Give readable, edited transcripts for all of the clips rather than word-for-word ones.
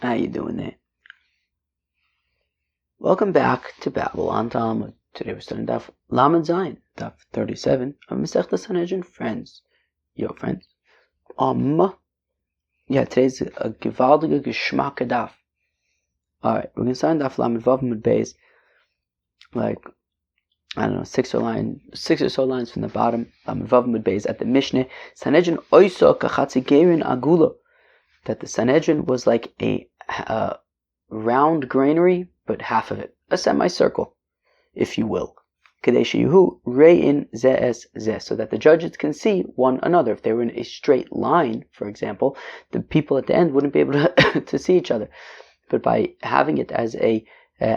How you doing there? Welcome back to Babylon Talmud. Today we're studying Daf Lamed Zayin, Daf 37 of Masechta Sanhedrin. Friends, friends. Today's a gewaltige Geschmack Daf. Alright, we're gonna start Daf Lamed Vav Mud Beis, like, I don't know, six or so lines from the bottom. Lamed Vav Mud Beis at the Mishnah. Sanhedrin Oiso Kachatzigerin Agula. That the Sanhedrin was like a round granary, but half of it, a semicircle, if you will. Kadeshihu re'in ze'es zeh, so that the judges can see one another. If they were in a straight line, for example, the people at the end wouldn't be able to see each other. But by having it as a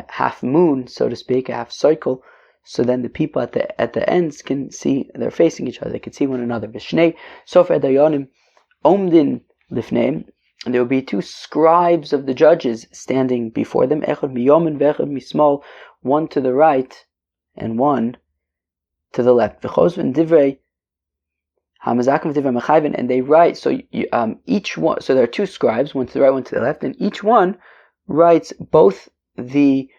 half moon, so to speak, a half circle, so then the people at the ends can see, they're facing each other, they can see one another. Vishnei sofer dayanim omdin lifneim, and there will be two scribes of the judges standing before them, echad miyomin ve'echad mismol, one to the right and one to the left. V'chosven divrei hamazakim v'divrei mechayven, and they write. So each one. So there are two scribes, one to the right, one to the left, and each one writes both the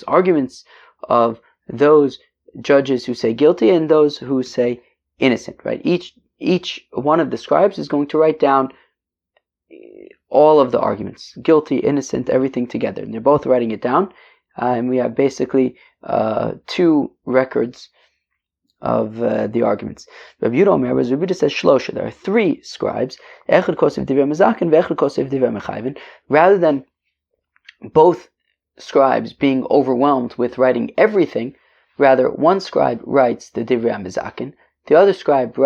arguments of those judges who say guilty and those who say innocent. Right. Each one of the scribes is going to write down all of the arguments, guilty, innocent, everything together, and they're both writing it down. And we have basically two records of the arguments. Rabbi Yehuda says shlosha. There are three scribes. Echad kosev divrei mazaken, ve'echad kosev divrei mechayven. Rather than both scribes being overwhelmed with writing everything, rather one scribe writes the divrei mazaken, the other scribe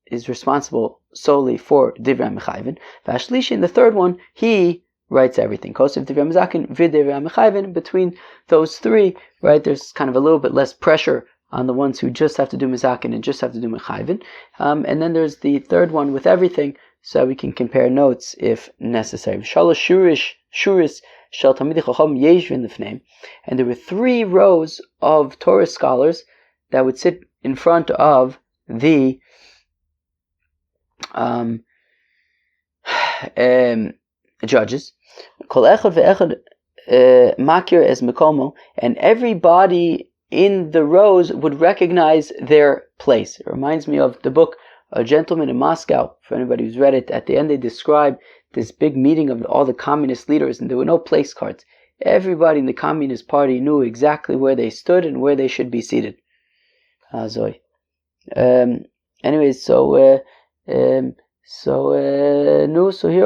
is responsible solely for divrei mechayven. V'ashlishi, in the third one, he writes everything. Kosev divrei mazaken v'divrei mechayven. Between those three, right, there's kind of a little bit less pressure on the ones who just have to do mazaken and just have to do mechayven. And then there's the third one with everything, so we can compare notes if necessary. Shalosh shuris shel talmidei chacham yeshvin lifneim, and there were 3 rows of Torah scholars that would sit in front of the judges. Kol echad ve'echad makir es mekomo, and everybody in the rows would recognize their place. It reminds me of the book A Gentleman in Moscow. For anybody who's read it, at the end they describe this big meeting of all the communist leaders, and there were no place cards. Everybody in the Communist Party knew exactly where they stood and where they should be seated. Anyways, so here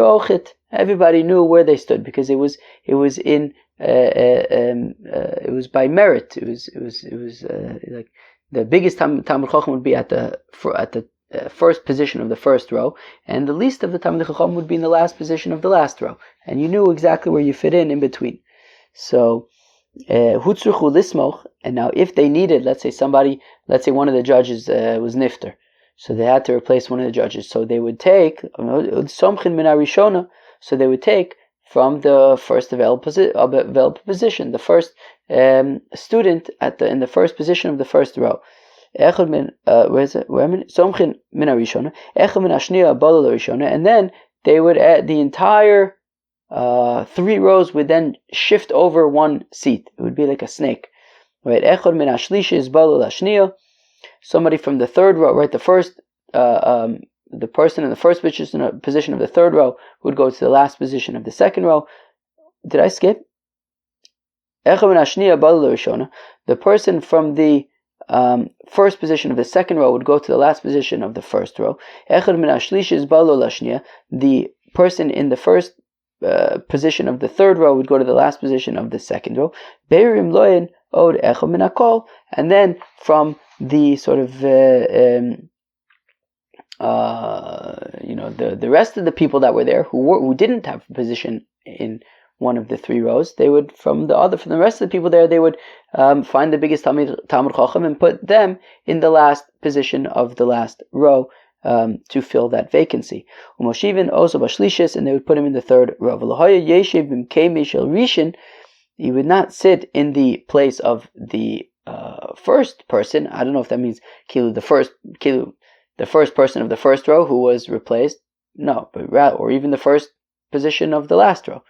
ochit. Everybody knew where they stood because it was by merit. It was like the biggest Talmud Chacham would be at the first position of the first row, and the least of the Talmud Chacham would be in the last position of the last row, and you knew exactly where you fit in between. So hutzruchu lismoch, and now if they needed, let's say one of the judges was nifter, so they had to replace one of the judges. So they would take somchin min harishona. So they would take from the first available position, the first student in the first position of the first row. Echad min somchin min harishona, echad min hashniya abala l'rishona, and then they would the entire 3 rows would then shift over one seat. It would be like a snake. Right? Echad min hashlishi is bala l'hashniya. Somebody from the third row, right? The first, the person in the first position of the third row would go to the last position of the second row. Did I skip? The person from the first position of the second row would go to the last position of the first row. The person in the first position of the third row would go to the last position of the second row. And then from the sort of the rest of the people that were there who didn't have a position in one of the 3 rows, they would from the rest of the people there, they would find the biggest Talmud Chacham and put them in the last position of the last row to fill that vacancy. Umoshiven also bashlishis, and they would put him in the 3rd row. He would not sit in the place of the first person. I don't know if that means the the first person of the first row who was replaced? No, but or even the first position of the last row.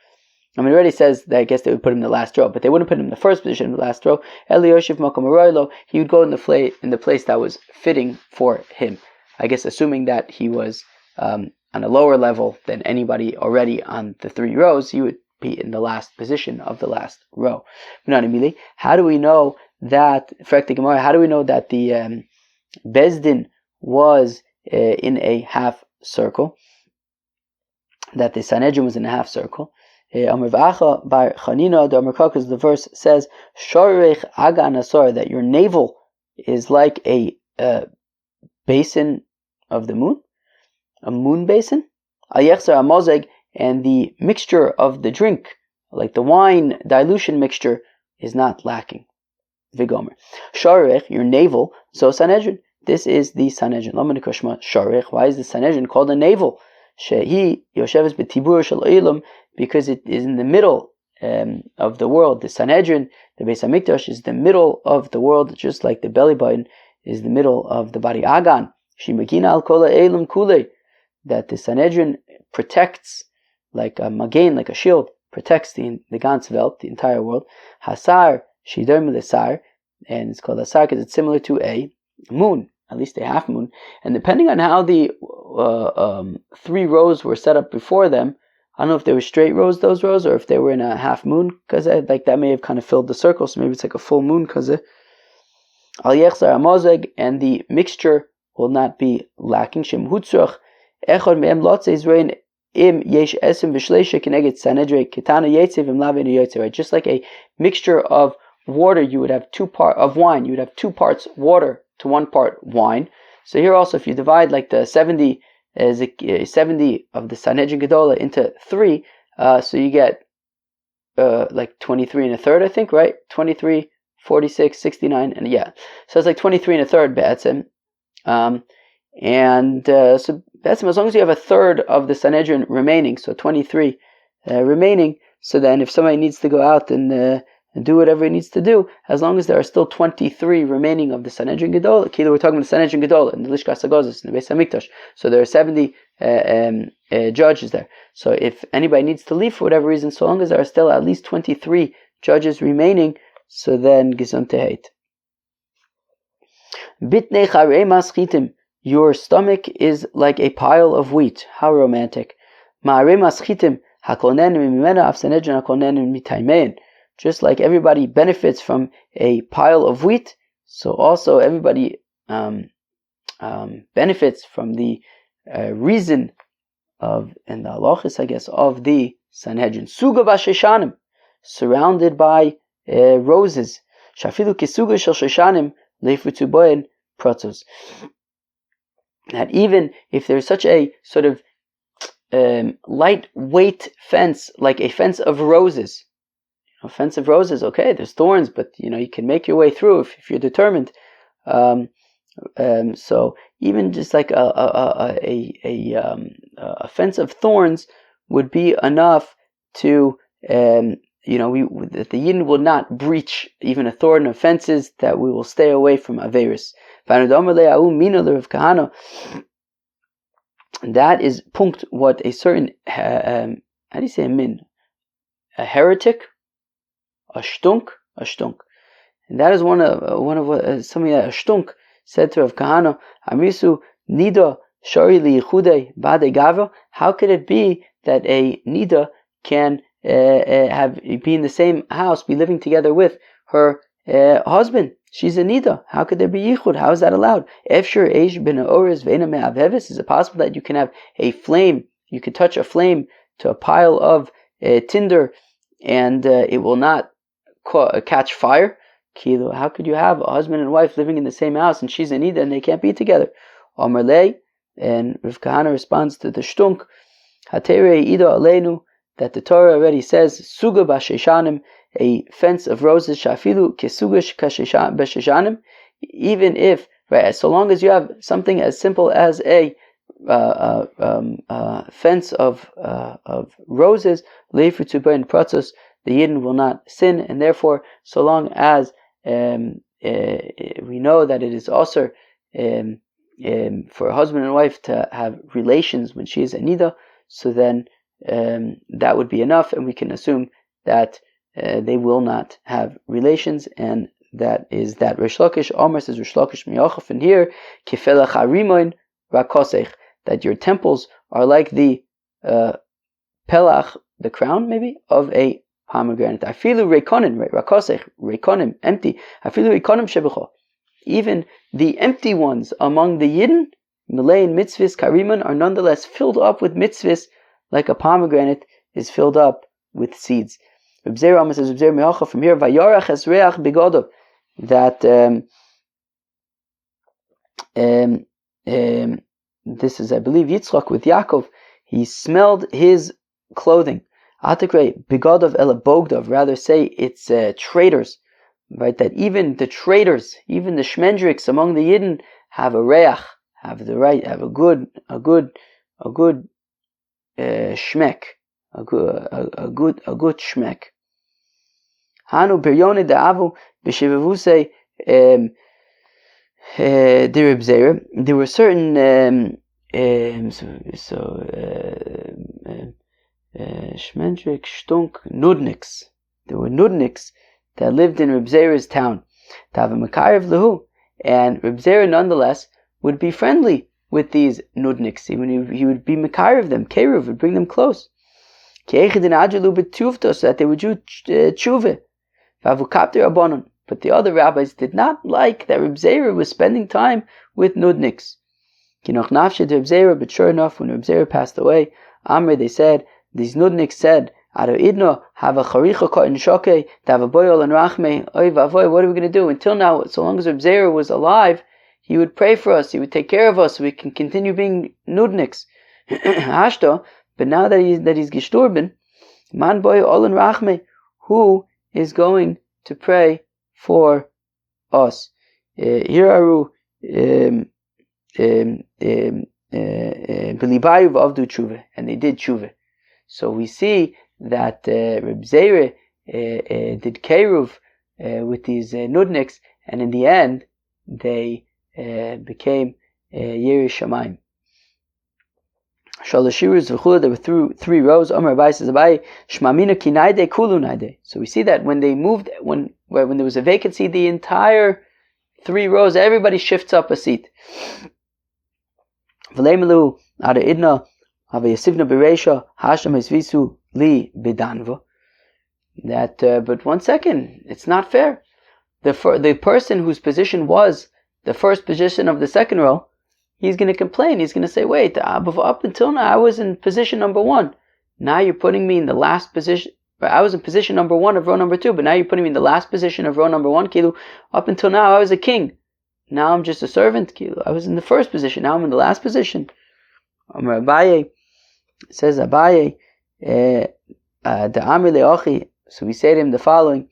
I mean, it already says that I guess they would put him in the last row, but they wouldn't put him in the first position in the last row. Eliyoshiv Makom Aroilo, he would go in the place that was fitting for him. I guess assuming that he was on a lower level than anybody already on the 3 rows, he would be in the last position of the last row. How do we know that? How do we know that the Bezdin was in a half circle? That the Sanhedrin was in a half circle. Amar V'acha bar Chanina, the verse says, "Shorech aga nasor," that your navel is like a basin of the moon, a moon basin. Ayechzer amozeg, and the mixture of the drink, like the wine dilution mixture, is not lacking. Vigomer, Shorech, your navel. So Sanhedrin, this is the Sanhedrin. Laman Kushma Shorech. Why is the Sanhedrin called a navel? Shehi Yosheves b'tibur shel olam, because it is in the middle of the world. The Sanhedrin, the Beis Hamikdash, is the middle of the world, just like the belly button is the middle of the body. Agan shimagina al kol ha'elam kulei, that the Sanhedrin protects, like a magen, like a shield, protects the ganze Welt, the entire world. Hasar shider l'sar, and it's called hasar because it's similar to a moon, at least a half moon. And depending on how the 3 rows were set up before them, I don't know if they were straight rows, those rows, or if they were in a half moon, because like that may have kind of filled the circle, so maybe it's like a full moon, because al yechzar amozeg, and the mixture will not be lacking. Shem hutzrach echad me'em lotze izrein im yesh esim v'shleisha keneged sanedre ketana yetziv im lavenu yetziv. Right, just like a mixture of water, you would have 2 parts of wine. You would have 2 parts water to 1 part wine. So here also, if you divide like the 70 of the Sanhedrin Gedola into 3, so you get like 23 and a third, I think, right? 23, 46, 69, and yeah. So it's like 23 and a third, Be'etzim. So Be'etzim, as long as you have a third of the Sanhedrin remaining, so 23 remaining, so then if somebody needs to go out and do whatever he needs to do, as long as there are still 23 remaining of the Sanhedrin Gedola. We're talking about the Sanhedrin Gedola in the Lishkas Hagozos, in the Beis Hamikdash. So there are 70 judges there. So if anybody needs to leave for whatever reason, so long as there are still at least 23 judges remaining, so then Gizon Teheit. Bitnei charei maschitim, your stomach is like a pile of wheat. How romantic. Ma'arei maschitim, hakonenim mimena af Sanhedrin hakonenim mitaimein. Just like everybody benefits from a pile of wheat, so also everybody benefits from the reason of, and the halachis, I guess, of the Sanhedrin. Suga v'sheshanim, surrounded by roses. Shafilu kisuga shel sheshanim leifutu boen protzos. That even if there's such a sort of lightweight fence, like a fence of roses. Offensive roses, okay, there's thorns, but you can make your way through if you're determined. So even just like a fence of thorns would be enough to that the Yidden will not breach even a thorn of fences, that we will stay away from Averis. That is punkt, what a certain how do you say a min? A heretic. A shtunk, and that is one of something that a shtunk said to Rav Kahana. Amisu nida shari liyichudei bade gava. How could it be that a nida can be in the same house, be living together with her husband? She's a nida. How could there be yichud? How is that allowed? Efshir eish ben haoriz ve'ena me'avhevis. Is it possible that you can have a flame? You could touch a flame to a pile of tinder, and it will not catch fire? How could you have a husband and wife living in the same house, and she's a nida, and they can't be together? Amar lei, and Rav Kahana responds to the shtunk, Haterei ida aleinu, that the Torah already says, Suga b'sheshanim, a fence of roses, shafilu kesuga b'sheshanim, even if, right, so long as you have something as simple as a fence of roses, leifu tuba and pratzos, the Yidden will not sin, and therefore, so long as we know that it is also for a husband and wife to have relations when she is a nida, so then that would be enough, and we can assume that they will not have relations, and that is that. Rish Lakish, Omer says Rish Lakish Miyochaf in here, Kifelach Harimoin Rakosech, that your temples are like the pelach, the crown maybe, of a pomegranate. Afilu reikonim, right? Rakosech, reikonim, empty. Afilu reikonim shebecho. Even the empty ones among the Yidden, Malay and mitzvahs, Kariman, are nonetheless filled up with mitzvahs, like a pomegranate is filled up with seeds. Reb Zera says, Reb Zera Me'acha from here, Vayarach es reach begodov, that this is, I believe, Yitzchak with Yaakov. He smelled his clothing. Atikre begodov ela bogdov, rather say it's traitors, right? That even the traitors, even the shmendriks among the Yidden have a reach, have the right, have a good shmek, a good shmek. Hanu biryone de'avu b'shivavuse derib zera. There were certain shmendrik stunk nudniks. There were nudniks that lived in Reb Zera's town. Tava makarev lehu, and Reb Zera nonetheless would be friendly with these nudniks. He would be makarev them. Keruv would bring them close. So that they would do tshuva. But the other rabbis did not like that Reb Zera was spending time with nudniks. But sure enough, when Reb Zera passed away, Amr, they said, these nudniks said, what are we going to do? Until now, so long as Reb Zera was alive, he would pray for us, he would take care of us, so we can continue being nudniks. But now that he's gestorben, man boy olan rachme, who is going to pray for us? Here are belibayu v'avdu tshuva, and they did tshuva. So we see that Reb Zera did keruv with these nudniks, and in the end they became Yeri Shamayim. Shalashirus v'chula, there were three rows. Amar Abai says, Abai shmamina kinaide kulu naide. So we see that when they moved, when there was a vacancy, the entire 3 rows, everybody shifts up a seat. V'leimelu ada idna havayasivna bereisha hasham esvisu li bidanva. That, but 1 second, it's not fair. The person whose position was the first position of the second row, he's going to complain. He's going to say, wait, up until now I was in position number 1. Now you're putting me in the last position. I was in position number 1 of row number 2, but now you're putting me in the last position of row number 1. Kilu. Up until now I was a king. Now I'm just a servant. Kilu. I was in the first position. Now I'm in the last position. Amar Abaye says, Abaye, the Amri Leochi. So we say to him the following: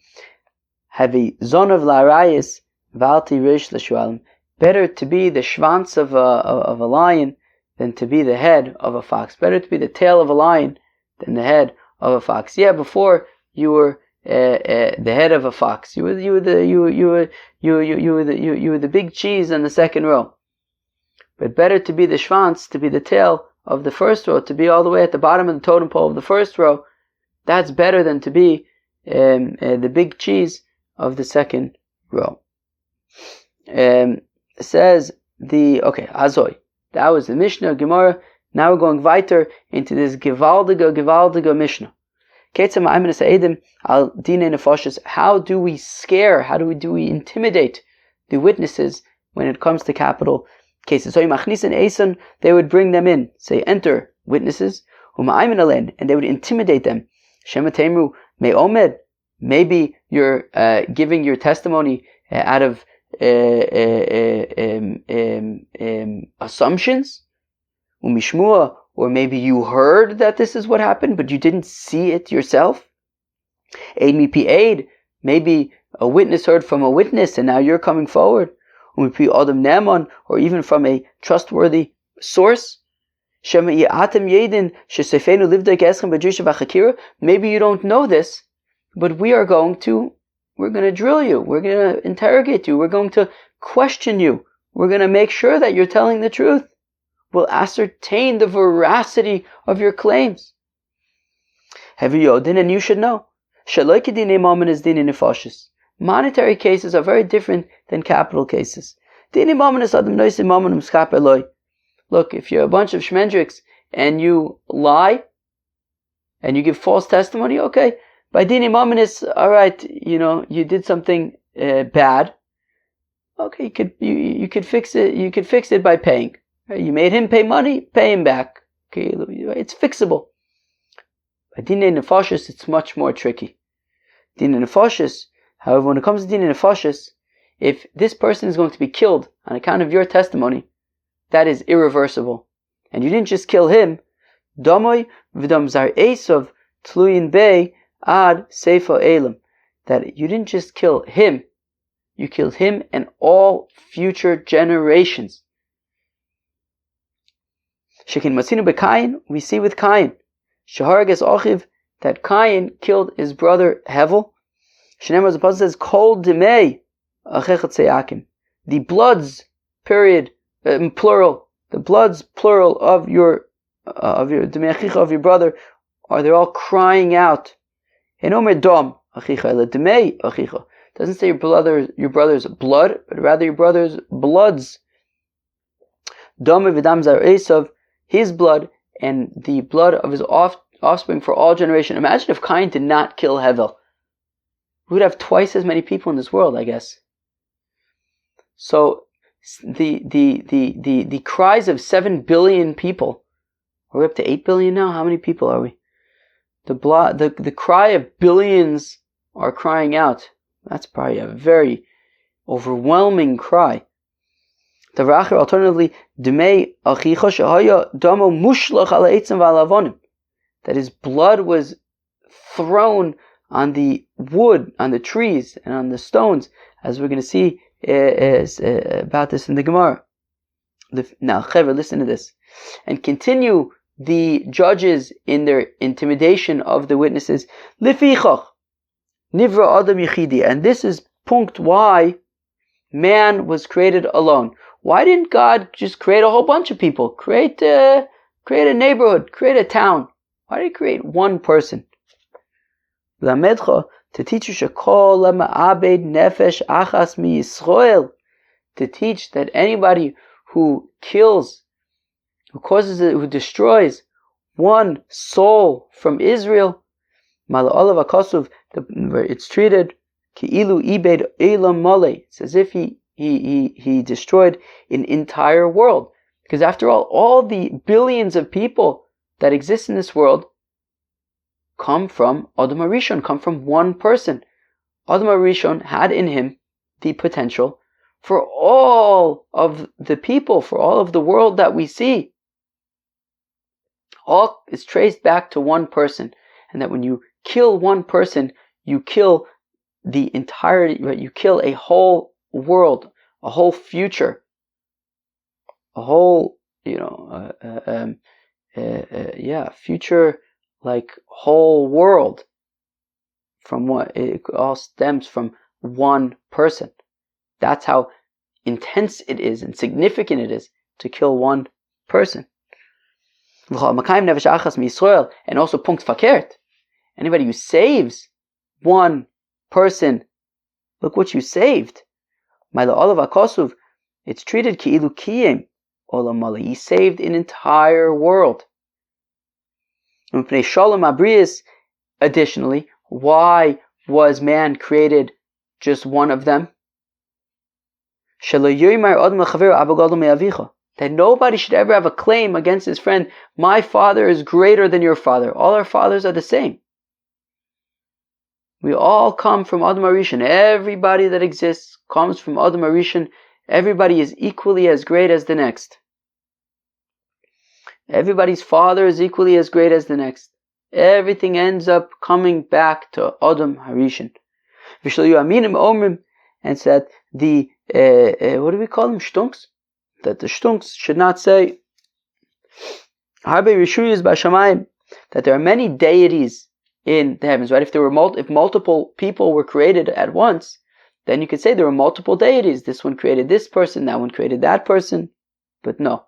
Havi zonav la'arayis valti rish l'shualim. Better to be the schwanz of a lion than to be the head of a fox. Better to be the tail of a lion than the head of a fox. Yeah, before you were the head of a fox. You were the big cheese on the second row. But better to be the schwanz, to be the tail of the first row, to be all the way at the bottom of the totem pole of the first row. That's better than to be the big cheese of the second row. Says Azoy. That was the Mishnah, Gemara. Now we're going weiter into this gewaldige Mishnah. How do we scare, how do we intimidate the witnesses when it comes to capital cases? They would bring them in, say, enter witnesses, and they would intimidate them. Maybe you're giving your testimony out of assumptions, or maybe you heard that this is what happened, but you didn't see it yourself. Maybe a witness heard from a witness, and now you're coming forward. Or even from a trustworthy source. Maybe you don't know this, but we're going to drill you, we're going to interrogate you, we're going to question you, We're going to make sure that you're telling the truth. We'll ascertain the veracity of your claims. Heavy Yodin, and you should know. Monetary cases are very different than capital cases. Look, if you're a bunch of shmendriks and you lie and you give false testimony, okay. By dini mominis, alright, you did something bad. Okay, you could fix it. You could fix it by paying. You made him pay money, pay him back. Okay, it's fixable. By dinei nefashis, it's much more tricky. Dinei nefashis, however, when it comes to dinei nefashis, if this person is going to be killed on account of your testimony, that is irreversible. And you didn't just kill him. Domoy v'dam zar esav tluyin bei ad seifa elam. That you didn't just kill him, you killed him and all future generations. Shekin masinu beKayin, we see with Cain. Shaharages Ochiv, that Cain killed his brother Hevel. Shneimar, the Apostle says, Kol demei achechat seyakim. The bloods, period, plural. The bloods, plural, of your demei achicha, of your brother, they're all crying out. Enomer dom achicha, ele demei achicha. Doesn't say your brother's blood, but rather your brother's bloods. Dom v'dam zar Esav, his blood and the blood of his offspring for all generation. Imagine if Cain did not kill Hevel. We would have twice as many people in this world, I guess. So the cries of 7 billion people. Are we up to 8 billion now? How many people are we? The cry of billions are crying out. That's probably a very overwhelming cry. Alternatively, that his blood was thrown on the wood, on the trees, and on the stones, as we're going to see about this in the Gemara. Now, Chaver, listen to this. And continue the judges in their intimidation of the witnesses. Lifichach, nivra adam yichidi. And this is punct why man was created alone. Why didn't God just create a whole bunch of people? Create a neighborhood, create a town. Why did he create one person? To teach you nefesh achas mi Yisrael, to teach that anybody who kills, who destroys one soul from Israel, it's treated ki'ilu ibed elam male. It's as if he destroyed an entire world. Because after all the billions of people that exist in this world come from Adam HaRishon, come from one person. Adam HaRishon had in him the potential for all of the people, for all of the world that we see. All is traced back to one person. And that when you kill one person, you kill the entirety, right? You kill a whole world, a whole future, a whole, future, like whole world. From what it all stems from one person. That's how intense it is and significant it is to kill one person. And also punkt fakert. Anybody who saves one person, look what you saved. It's treated ki'ilu kiyem olam mali. He saved an entire world. Additionally, why was man created just one of them? That nobody should ever have a claim against his friend, my father is greater than your father. All our fathers are the same. We all come from Adam HaRishon. Everybody that exists comes from Adam HaRishon. Everybody is equally as great as the next. Everybody's father is equally as great as the next. Everything ends up coming back to Adam HaRishon. And said the what do we call them? Shtunks? That the shtunks should not say that there are many deities in the heavens, right? If multiple people were created at once, then you could say there were multiple deities. This one created this person, that one created that person. But no,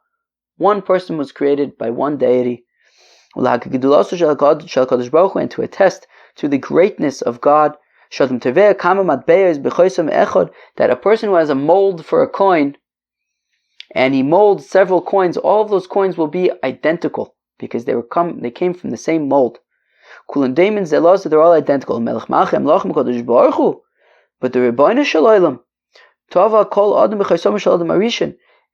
one person was created by one deity. And to attest to the greatness of God, that a person who has a mold for a coin, and he molds several coins, all of those coins will be identical, because they came from the same mold. They're all identical. But the Rebbeinu Shalom,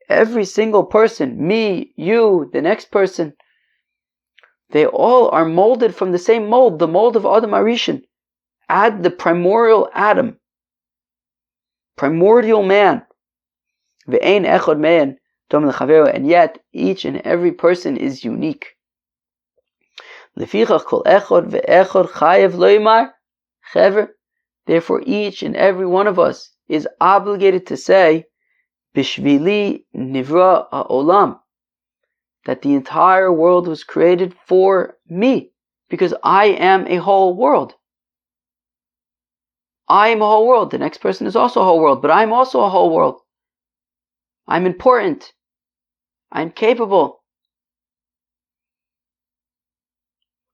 every single person, me, you, the next person, they all are molded from the same mold, the mold of Adam Arishan. Add the primordial Adam, primordial man. And yet each and every person is unique. Therefore each and every one of us is obligated to say, Bishvili nivra ha'olam, that the entire world was created for me, because I am a whole world. I am a whole world. The next person is also a whole world, but I'm also a whole world. I'm important. I'm capable.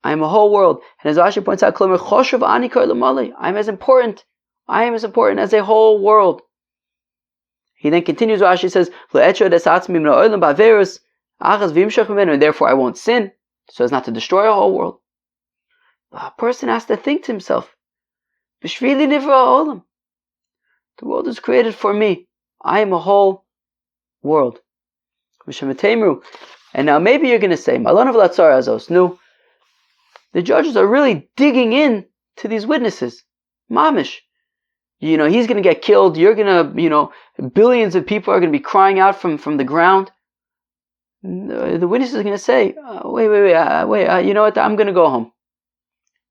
I'm a whole world. And as Rashi points out, I'm as important. I am as important as a whole world. He then continues, Rashi says, and therefore I won't sin, so as not to destroy a whole world. A person has to think to himself, the world is created for me. I am a whole world. And now maybe you're going to say, no, the judges are really digging in to these witnesses. Mamish. He's going to get killed. You're going to, billions of people are going to be crying out from the ground. The witness is going to say, wait, you know what, I'm going to go home.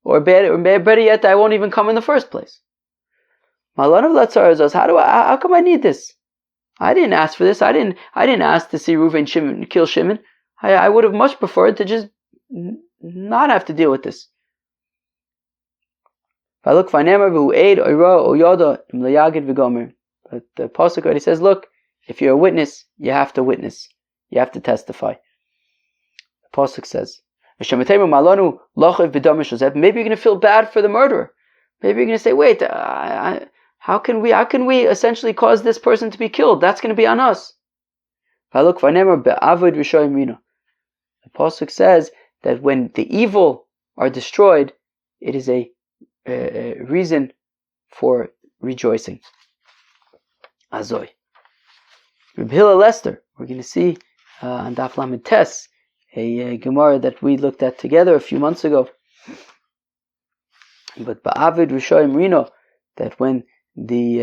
Or better yet, I won't even come in the first place. How come I need this? I didn't ask for this. I didn't ask to see Reuven kill Shimon. I would have much preferred to just not have to deal with this. But the Pasuk already says, look, if you're a witness, you have to witness. You have to testify. The Pasuk says, maybe you're going to feel bad for the murderer. Maybe you're going to say, wait, how can we essentially cause this person to be killed? That's going to be on us. The Pasuk says that when the evil are destroyed, it is a reason for rejoicing. Azoy. Reb Hillel Lester, we're going to see on Daf Lamed Tes, a Gemara that we looked at together a few months ago. But Ba'avid Rishoyim Rino, that when the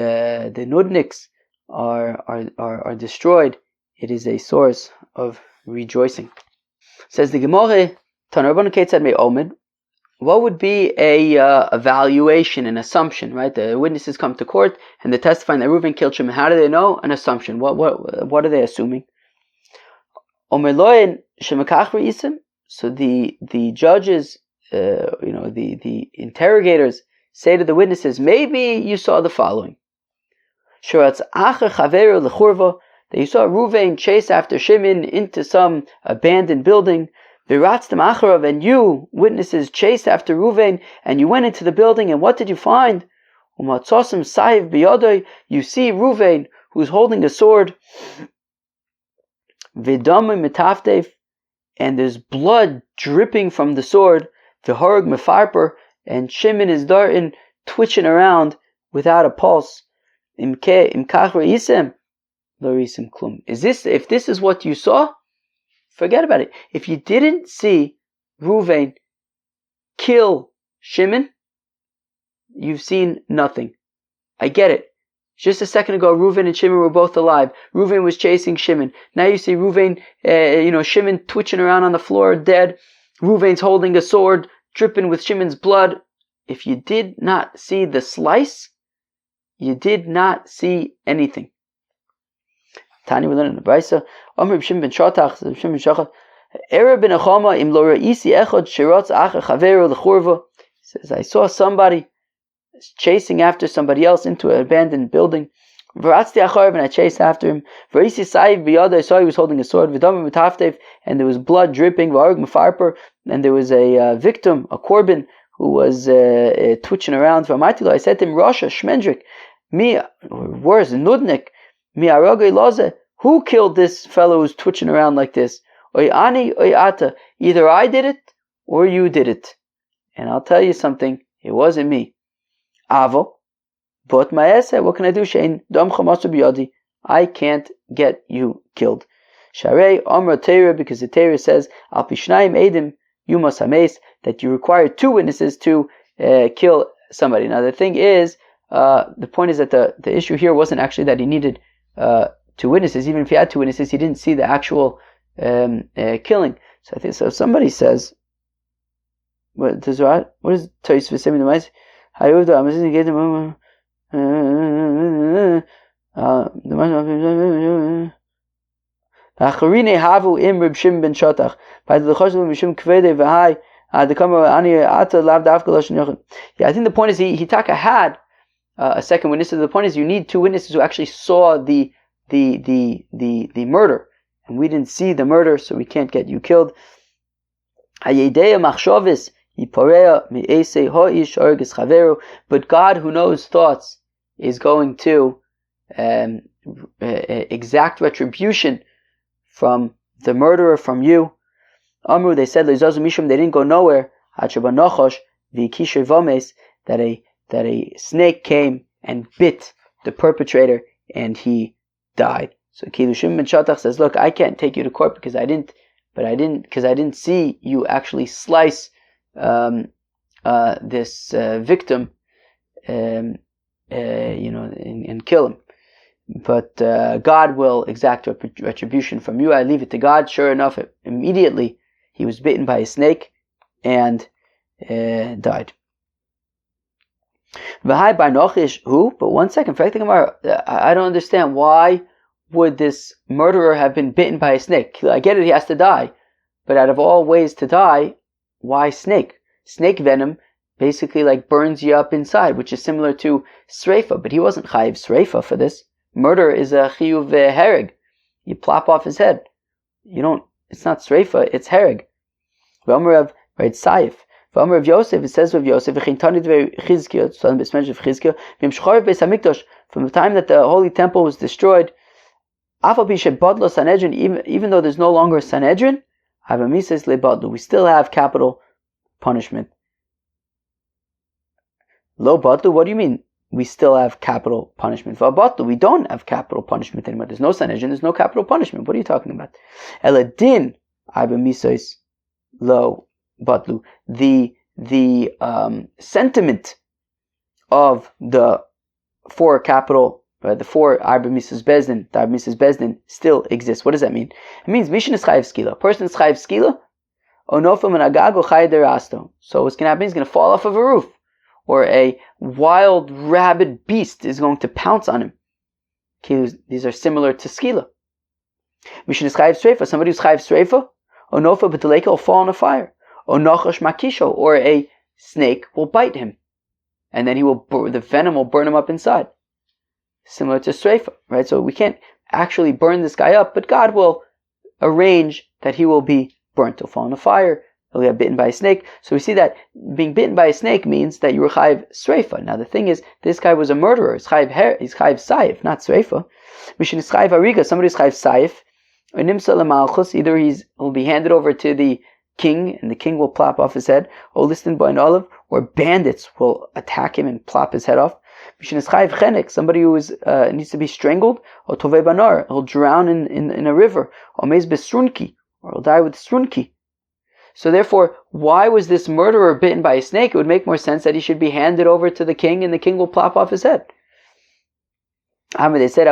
nudniks are destroyed, it is a source of rejoicing. Says the Gemara, Tanarabban Ketzad Me Omed. What would be a evaluation, an assumption, right? The witnesses come to court and they're testifying that Reuven killed Shimon. How do they know? An assumption. What are they assuming? Omerloin shemakach reisim. So the judges, the interrogators say to the witnesses, maybe you saw the following: Shuratz acher chaveru lechurva, that you saw Reuven chase after Shimon into some abandoned building. Viratztem acharav, and you, witnesses, chased after Reuven, and you went into the building, and what did you find? Umatzosim sayiv biyodoi, you see Reuven, who's holding a sword. Vidamim mitaftev, and there's blood dripping from the sword. V'horeg mefarper, and Shimon is darting, twitching around without a pulse. Imkach reisem, lo reisim klum. If this is what you saw, forget about it. If you didn't see Reuven kill Shimon, you've seen nothing. I get it. Just a second ago, Reuven and Shimon were both alive. Reuven was chasing Shimon. Now you see Reuven, Shimon twitching around on the floor, dead. Reuven's holding a sword, dripping with Shimon's blood. If you did not see the slice, you did not see anything. Tani, we learn in the Brisa. Omer Shimon ben Shatach, Shimon ben Shachat, Erev ben Achama im lo reisi echad shirotz acher chaveru lechurva. He says, I saw somebody chasing after somebody else into an abandoned building. And I chased after him. I saw he was holding a sword. And there was blood dripping. And there was a victim, a korban, who was twitching around. I said to him, Rasha, Shmendrik, worse, Nudnik, who killed this fellow who's twitching around like this? Either I did it or you did it. And I'll tell you something, it wasn't me. Avo, but ma'aseh, what can I do? Shein dam chamasu biyadi, I can't get you killed. Sharei amra teira, because the teira says al pishnayim edim you must hames, that you require 2 witnesses to kill somebody. Now the thing is, the point is that the issue here wasn't actually that he needed 2 witnesses. Even if he had 2 witnesses, he didn't see the actual killing. So I think so. If somebody says, what is Tosfos saying in the Ma'aseh? Yeah, I think the point is he had a second witness. So the point is you need 2 witnesses who actually saw the murder, and we didn't see the murder, so we can't get you killed. But God, who knows thoughts, is going to exact retribution from the murderer, from you. Amru, they said, they didn't go nowhere. That a snake came and bit the perpetrator, and he died. So Kilushim ben Shatach says, look, I can't take you to court because I didn't see you actually slice this victim, and kill him. But God will exact retribution from you. I leave it to God. Sure enough, immediately he was bitten by a snake and died. But 1 second, I don't understand. Why would this murderer have been bitten by a snake? I get it, he has to die. But out of all ways to die, why snake? Snake venom basically burns you up inside, which is similar to sreifa. But he wasn't chayiv sreifa for this. Murder is a chiyuv hereg. You plop off his head. It's not sreifa, it's hereg. V'amar right, saif. V'amar of Yosef, it says of Yosef, from the time that the holy temple was destroyed, Sanhedrin, even though there's no longer Sanhedrin, we still have capital punishment. Lo badlu, what do you mean? We still have capital punishment. V'abadlu, we don't have capital punishment anymore. There's no Sanhedrin, there's no capital punishment. What are you talking about? Eladin, lo badlu. The sentiment of the 4 capital, the 4 Arba Mitzvahs Bezdin, the Arba Mitzvahs Bezdin still exists. What does that mean? It means Mishin is chayiv skila. A person is chayiv skila, onofim and agago chayiv derasto. So what's going to happen? He's going to fall off of a roof, or a wild rabid beast is going to pounce on him. These are similar to skila. Mishin is chayiv sreifa. Somebody who's chayiv sreifa, onofa b'teleka will fall in a fire. Onochash makisho, or a snake will bite him, and then the venom will burn him up inside. Similar to sreifa, right? So we can't actually burn this guy up, but God will arrange that he will be burnt. He'll fall in a fire, he'll get bitten by a snake. So we see that being bitten by a snake means that you were chayiv sreifa. Now the thing is, this guy was a murderer. He's chayiv saif, not sreifa. Mishin is chayiv ariga. Somebody's chayiv saif. Or nimsa lemalchus. Either he'll be handed over to the king, and the king will plop off his head, or listed by an olive, or bandits will attack him and plop his head off. Somebody who needs to be strangled, or tovei banar, he'll drown in a river, or meiz besrunki, or he'll die with srunki. So therefore, why was this murderer bitten by a snake? It would make more sense that he should be handed over to the king, and the king will plop off his head. They said,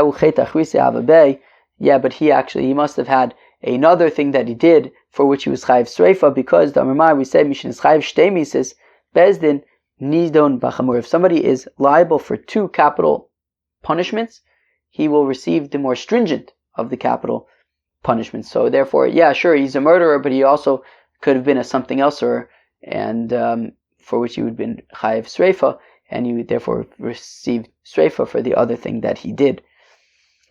yeah, but he must have had another thing that he did for which he was chayiv sreifa, because the Amar we said Mishin is chayiv shtei mises bezdin nidon b'chamur. If somebody is liable for 2 capital punishments, he will receive the more stringent of the capital punishments. So therefore, yeah, sure, he's a murderer, but he also could have been a something else, and for which he would have been chayiv sreifa, and he therefore received streifa for the other thing that he did.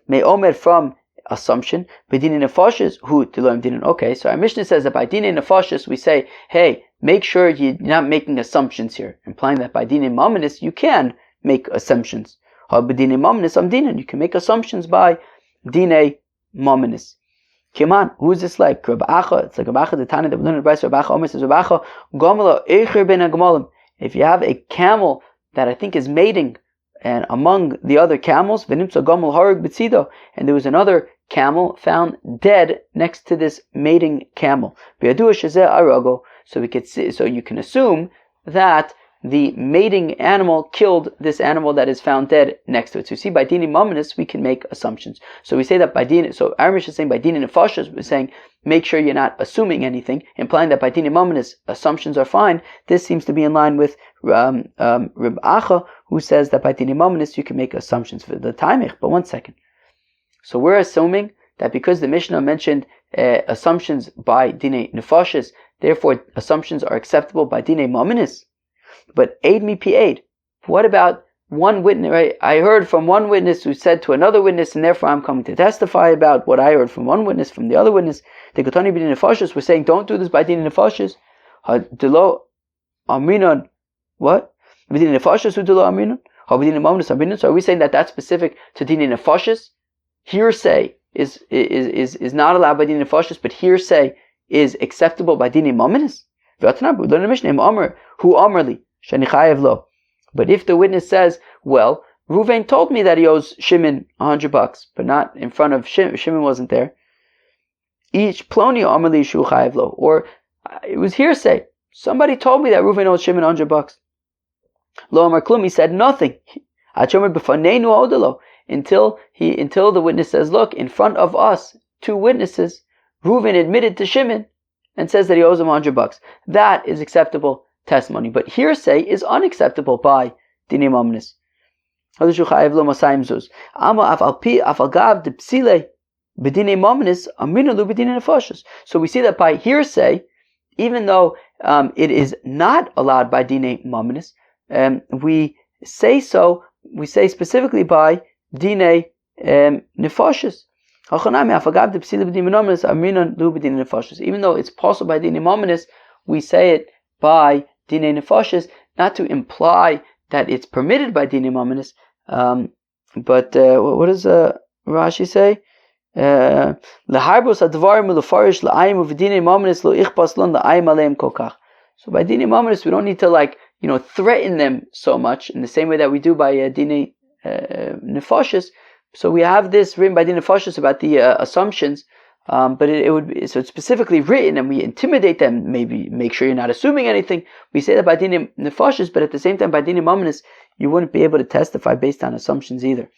May omer from assumption, bedinin nefashis hu tiloim dinin. Okay, so our Mishnah says that by dinin nefashis we say, hey, make sure you're not making assumptions here, implying that by dinin mamanis you can make assumptions. Ha bedinin mamanis am dinin, you can make assumptions by dine mamanis. Kiman, who is this like? Rab Acha, it's like Rab Acha the Tana that we learned in the Brayso. Rab Acha Omer says, Rab Acha Gomela Eicher ben Agmalim. If you have a camel that I think is mating, and among the other camels, V'nimtza Gomel Harug B'tzido, and there was another camel found dead next to this mating camel. B'yadua Shezeh Arago. So we could see, so you can assume that the mating animal killed this animal that is found dead next to it. So you see, by dini mamanis, we can make assumptions. So we say that by dini, so Aramish is saying by dini nefashos, we're saying make sure you're not assuming anything, implying that by dini mamanis, assumptions are fine. This seems to be in line with Reb Acha, who says that by dini mamanis, you can make assumptions for the taimich. But one second. So we're assuming that because the Mishnah mentioned assumptions by dini nefashos, therefore assumptions are acceptable by dini mamanis. But aid me pi aid. What about one witness? Right? I heard from one witness who said to another witness, and therefore I'm coming to testify about what I heard from one witness from the other witness. The Kotani b'din nefashos, we're saying don't do this by din nefashos. Delo aminon. What? B'din nefashos who delo aminon? How b'din nefashos aminon? So are we saying that that's specific to din nefashos? Hearsay is not allowed by din nefashos, but hearsay is acceptable by din mamanis. V'atanabu learn the Mishnah who amarli. But if the witness says, well, Ruvain told me that he owes Shimon $100, but not in front of Shimon. Shimon wasn't there. Each ploni amarli shu chayev lo, or it was hearsay. Somebody told me that Ruvain owes Shimon $100. Lo amar klum, he said nothing. Until the witness says, look, in front of us, two witnesses, Ruvain admitted to Shimon and says that he owes him $100. That is acceptable testimony, but hearsay is unacceptable by dini mamanis. So we see that by hearsay, even though it is not allowed by dini mamanis, we say specifically by dini nefashos. Even though it's possible by dini mamanis, we say it by dine nefashos, not to imply that it's permitted by dine mamanis, but what does Rashi say? Laharbos advarim ulefarish la'ayim uv'dine mamanis lo ichpas lon la'ayim aleim kokach. So by dine mamanis, we don't need to threaten them so much in the same way that we do by dine nefashos. So we have this written by dine nefashos about the assumptions. But it would be, so it's specifically written, and we intimidate them. Maybe make sure you're not assuming anything. We say that by dini nefashos, but at the same time by dini mamanis, you wouldn't be able to testify based on assumptions either.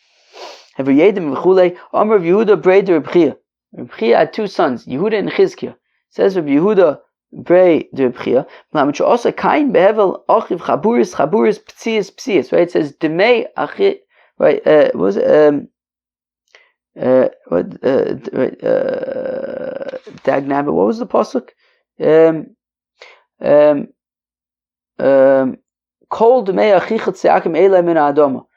Amar Yehuda brei Reb Chia. Reb Chia had two sons, Yehuda and Chizkiah. Says Reb Yehuda brei Reb Chia. Also kain behevel achiv chaburis ptzias. Right? It says demei achi. Right? Was Dagnabit, what was the pasuk? Kol demei achicha tzeakim elei min ha'adama.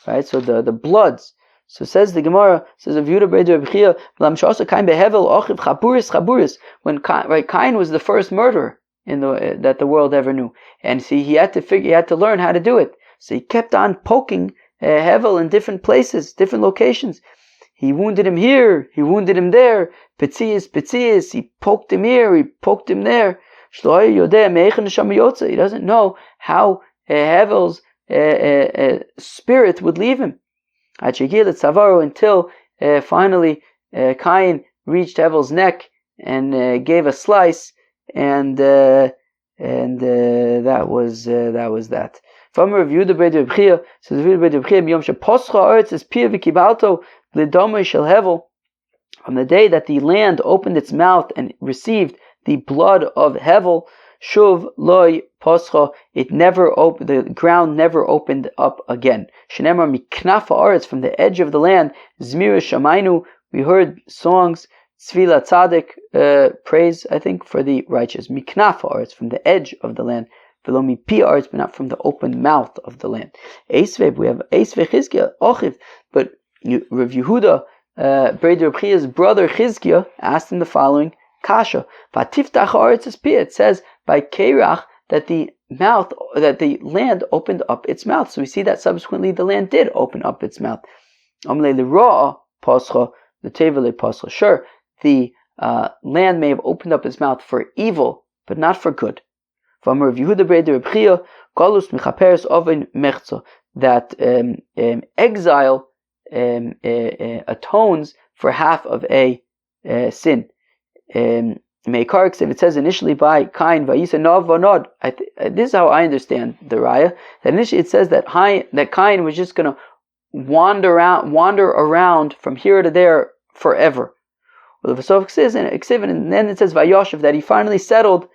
Right, so the bloods. So says the Gemara, says of Yehuda brei Reb Chia, lam shasa kain behevel achiv chaburis. When Cain was the first murderer that the world ever knew, and see he had to learn how to do it. So he kept on poking Hevel in different places, different locations. He wounded him here, he wounded him there. Petzias, he poked him here, he poked him there. He doesn't know how Hevel's spirit would leave him. Until finally Cain reached Hevel's neck and gave a slice, and that was that. From Rav Yehuda brei Reb Chia, says Rav Yehuda brei Reb Chia, Yom sheposcha haaretz es pia v'kibalto l'domei shel Hevel. From the day that the land opened its mouth and received the blood of Hevel, shuv loy poscha, the ground never opened up again. Shenemar miknaf haaretz, from the edge of the land, zmira shamaynu, we heard songs, tzvila tzaddik, praise, I think, for the righteous. Miknaf haaretz, from the edge of the land. Velomi pi'arts, but not from the open mouth of the land. Eisve, we have Eisve Chizkiah, Ochiv, but Rav Yehuda, Breder Bchia's brother Chizkiah, asked him the following kasha. Vatiftach haaretz es pia. It says by Kerach that the land opened up its mouth. So we see that subsequently the land did open up its mouth. Amle l'ro'a pascha, the tevele pascha. Sure, the land may have opened up its mouth for evil, but not for good. From Rav Yehuda Breder Bchia, galus michaperes oven mechza, that exile atones for half of a sin. If it says initially by Kain vayisa nov vanod, this is how I understand the raya. That initially it says that Kain was just going to wander around from here to there forever. Well, the Vasov says and then it says Vayoshev, that he finally settled,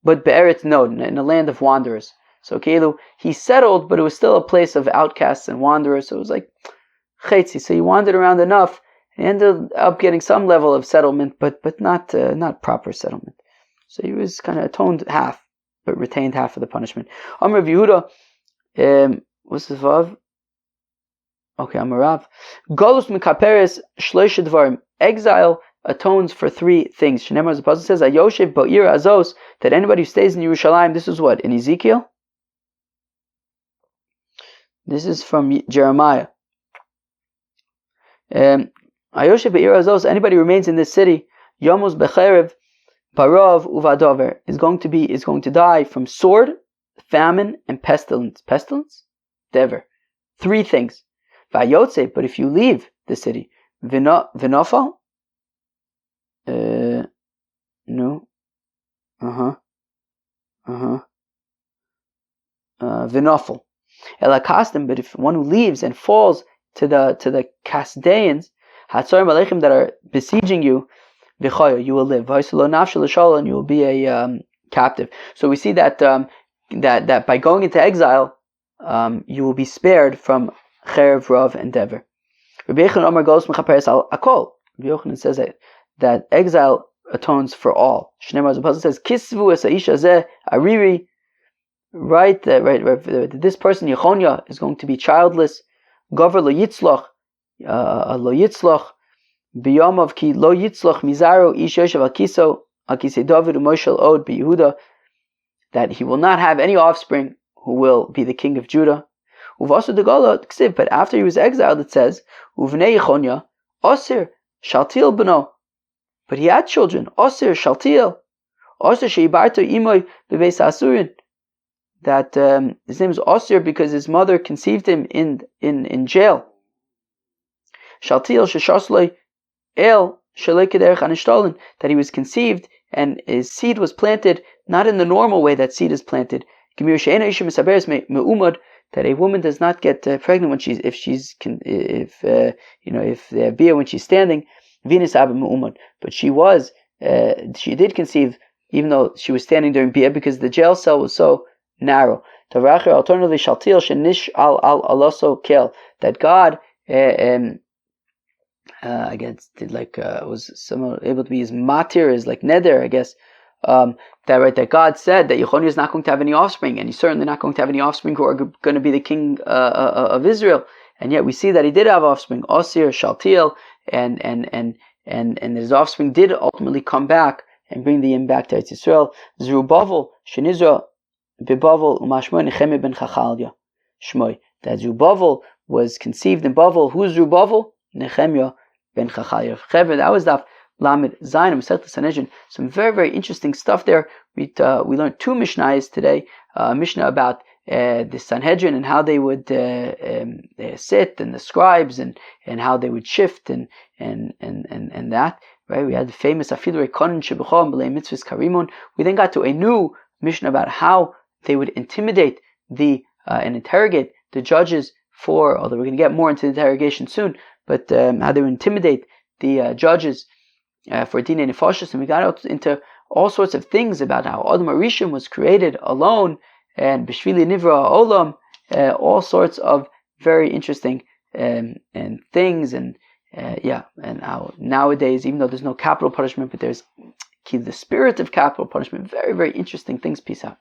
but Be'eretz Nod, in a land of wanderers. So Keilu, he settled, but it was still a place of outcasts and wanderers. So it was like Chetzi. So he wandered around enough. He ended up getting some level of settlement, but not proper settlement. So he was kind of atoned half, but retained half of the punishment. Amr Rav Yehuda, what's the vav? Okay, Amarav. Golus mikaperes shloisha dvarim. Exile atones for three things. Shneimar, as the Apostle says, Ayoshev ba'ir azos, that anybody who stays in Yerushalayim, this is what? In Ezekiel? This is from Jeremiah. Ayoshev be'ir azos, anybody who remains in this city, Yomos becherev, barov uvadover, is going to die from sword, famine, and pestilence. Pestilence? Dever. Three things. Vayotze, but if you leave the city, vinofal? No. Vinofal. Elakastim, but if one who leaves and falls to the Kasdeans, Hatzorim Aleichem, that are besieging you, you will live. And you will be a captive. So we see that that by going into exile, you will be spared from Cherev, Rav, and Dever. Rabbi Yochanan says that exile atones for all. Shneimar, the Apostle says, Kisvu es ha'isha zeh ariri. Right, this person Yechonia is going to be childless. Gover lo yitzloch, biyamav ki lo yitzloch mizaro ish yoshev al kiso al kisei David u'Moshel od beYehuda, that he will not have any offspring who will be the king of Judah. Uvasu degola ksiv, but after he was exiled, it says uvnei Yechonia osir shaltil beno, but he had children. Osir shaltil, osir sheibarto imoy bebeis asurin. That his name is Osir because his mother conceived him in jail. Shaltil sheshasloi el shalekederech anishtolen, that he was conceived and his seed was planted not in the normal way that seed is planted. That a woman does not get pregnant when if they have bia when she's standing. Venus abba me'umad, but she did conceive even though she was standing during bia because the jail cell was so narrow. Alternatively, shaltil shenish al aloso kel, that God I guess did was somehow able to be his matir, is like neder, I guess. That God said that Yechonia is not going to have any offspring, and he's certainly not going to have any offspring who are going to be the king of Israel. And yet we see that he did have offspring, Osir, Shaltiel, and his offspring did ultimately come back and bring the back to Eretz Yisrael. Zerubbabel, Shenizra, Bebavel, Umashmoy, Nechemia ben Chachalya, Shmoy. That Zerubbabel was conceived in Bavel. Who's Zerubbabel? Nechemia ben Chachalya. That was Daf Lamed Zayin, Masechet Sanhedrin. Some very, very interesting stuff there. We learned two Mishnayos today. Mishnah about the Sanhedrin and how they would sit, and the scribes and how they would shift and that. Right? We had the famous Afilurei Konin Shebuchom B'lei Mitzvahs Karimon. We then got to a new Mishnah about how they would intimidate and interrogate the judges although we're going to get more into the interrogation soon, but how they would intimidate the judges for Dinei Nefashos. And we got out into all sorts of things about how Adam HaRishon was created alone, and B'shvili Nivra Olam, all sorts of very interesting and things, and how nowadays, even though there's no capital punishment, but there's the spirit of capital punishment. Very, very interesting things. Peace out.